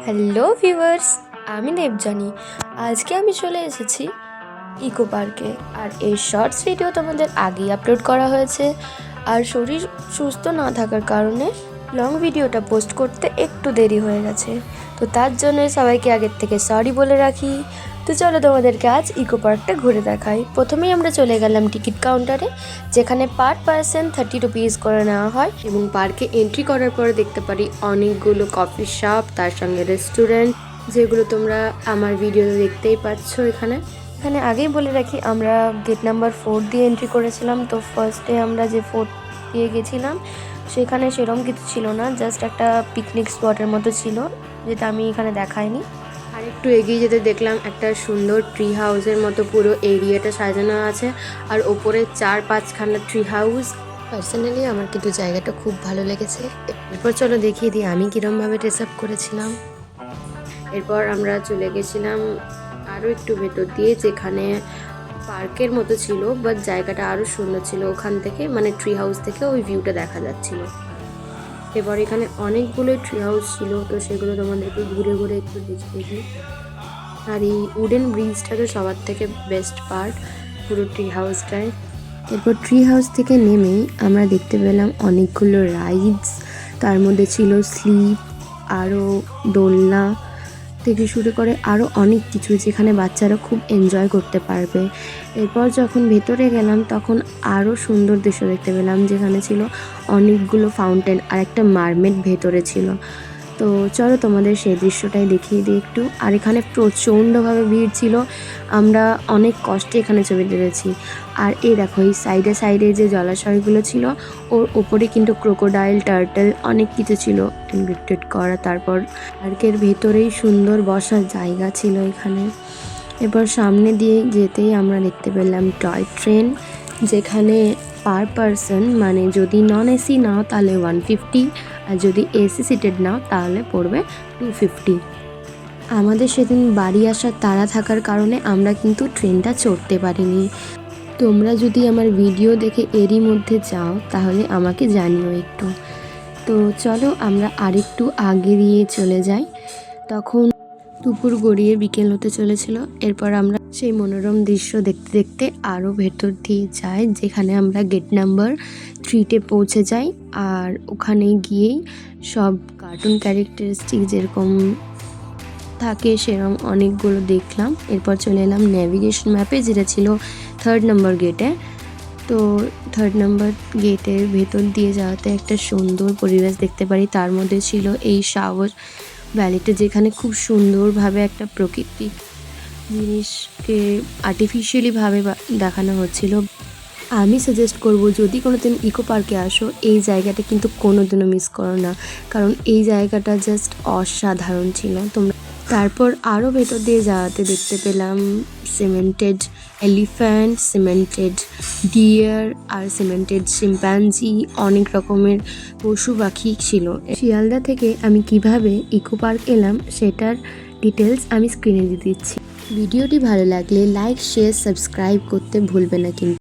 Hello viewers, আমি দেবজানি। আজকে আমি চলে এসেছি ইকো পার্কে। আর এই শর্টস ভিডিও তোমাদের আগেই আপলোড করা হয়েছে, আর শরীর সুস্থ না থাকার কারণে লং ভিডিওটা পোস্ট করতে একটু দেরি হয়ে গেছে। তো তার জন্য সবাইকে আগের থেকে সরি বলে রাখি। তো চলো তোমাদেরকে আজ ইকো পার্কটা ঘুরে দেখাই। প্রথমেই আমরা চলে গেলাম টিকিট কাউন্টারে, যেখানে পার পার্সন 30 রুপিস করে নেওয়া হয়। এবং পার্কে এন্ট্রি করার পরে দেখতে পারি অনেকগুলো কফি শপ, তার সঙ্গে রেস্টুরেন্ট, যেগুলো তোমরা আমার ভিডিওতে দেখতেই পাচ্ছ। এখানে আগেই বলে রাখি, আমরা গেট নাম্বার 4 দিয়ে এন্ট্রি করেছিলাম। তো ফার্স্টে আমরা যে 4 দিয়ে গেছিলাম সেখানে সেরকম কিছু ছিল না, জাস্ট একটা পিকনিক স্পটের মতো ছিল, যেটা আমি এখানে দেখাইনি। আর একটু এগিয়ে যেতে দেখলাম একটা সুন্দর ট্রি হাউসের মতো পুরো এরিয়াটা সাজানো আছে, আর ওপরে 4-5খানা ট্রি হাউস। পার্সোনালি আমার কিন্তু জায়গাটা খুব ভালো লেগেছে। এরপর চলো দেখিয়ে দিই আমি কীরমভাবে ড্রেস আপ করেছিলাম। এরপর আমরা চলে গেছিলাম আরও একটু ভেতর দিয়ে, যেখানে পার্কের মতো ছিল, বাট জায়গাটা আরও সুন্দর ছিল। ওখান থেকে মানে ট্রি হাউস থেকে ওই ভিউটা দেখা যাচ্ছিল। এবার এখানে অনেকগুলো ট্রি হাউস ছিল, তো সেগুলো তোমাদেরকে ঘুরে ঘুরে একটু দেখিয়ে দিই। আর এই উডেন ব্রিজটা তো সবার থেকে বেস্ট পার্ট পুরো ট্রি হাউসটায়। এরপর ট্রি হাউস থেকে নেমেই আমরা দেখতে পেলাম অনেকগুলো রাইডস, তার মধ্যে ছিল স্লিপ, আরও দোলনা থেকে শুরু করে আরও অনেক কিছু, যেখানে বাচ্চারা খুব এনজয় করতে পারবে। এরপর যখন ভেতরে গেলাম তখন আরও সুন্দর দৃশ্য দেখতে পেলাম, যেখানে ছিল অনেকগুলো ফাউন্টেন আর একটা মারমেড ভেতরে ছিল। তো চলো তোমাদের সেই দৃশ্যটাই দেখিয়ে দিই একটু। আর এখানে প্রচণ্ডভাবে ভিড় ছিল, আমরা অনেক কষ্টে এখানে ছবি তুলেছি। আর এই দেখো, এই সাইডে সাইডে যে জলাশয়গুলো ছিল ওর ওপরে কিন্তু ক্রোকোডাইল, টার্টেল অনেক কিছু ছিল এনক্রিপ্টেড করা। তারপর পার্কের ভেতরেই সুন্দর বসার জায়গা ছিল এখানে। এরপর সামনে দিয়ে যেতেই আমরা দেখতে পেলাম টয় ট্রেন, যেখানে পার পারসন মানে যদি নন এসি নাও তাহলে 150, আর যদি এসি সিটেড নাও তাহলে পড়বে 250। আমাদের সেদিন বাড়ি আসার তাড়া থাকার কারণে আমরা কিন্তু ট্রেনটা চড়তে পারিনি। তোমরা যদি আমার ভিডিও দেখে এরই মধ্যে যাও তাহলে আমাকে জানিও একটু। তো চলো আমরা আরেকটু আগে দিয়ে চলে যাই। তখন দুপুর গড়িয়ে বিকেল হতে চলেছিল। এরপর আমরা সেই মনোরম দৃশ্য দেখতে দেখতে আরও ভেতর দিয়ে যাই, যেখানে আমরা গেট নাম্বার 3-তে পৌঁছে যাই। আর ওখানে গিয়েই সব কার্টুন ক্যারেক্টারিস্টিক যেরকম থাকে সেরকম অনেকগুলো দেখলাম। এরপর চলে এলাম নেভিগেশন ম্যাপে, যেটা ছিল 3rd নম্বর গেটে। তো 3rd নম্বর গেটের ভেতর দিয়ে যাওয়াতে একটা সুন্দর পরিবেশ দেখতে পারি। তার মধ্যে ছিল এই শাওয়ার ভ্যালিটা, যেখানে খুব সুন্দরভাবে একটা প্রাকৃতিক জিনিসকে আর্টিফিশিয়ালিভাবে দেখানো হচ্ছিল। আমি সাজেস্ট করব, যদি কোনোদিন ইকো পার্কে আসো এই জায়গাটা কিন্তু কোনোদিনও মিস করো না, কারণ এই জায়গাটা জাস্ট অসাধারণ ছিল। তারপর আরও ভেতর দিয়ে যাওয়াতে দেখতে পেলাম সিমেন্টেড এলিফ্যান্ট, সিমেন্টেড ডিয়ার আর সিমেন্টেড শিম্প্যাঞ্জি, অনেক রকমের পশু পাখি ছিল। শিয়ালদা থেকে আমি কিভাবে ইকো পার্ক এলাম সেটার ডিটেলস আমি স্ক্রিনে দিয়ে দিচ্ছি। ভিডিওটি ভালো লাগলে লাইক, শেয়ার, সাবস্ক্রাইব করতে ভুলবে না কিন্তু।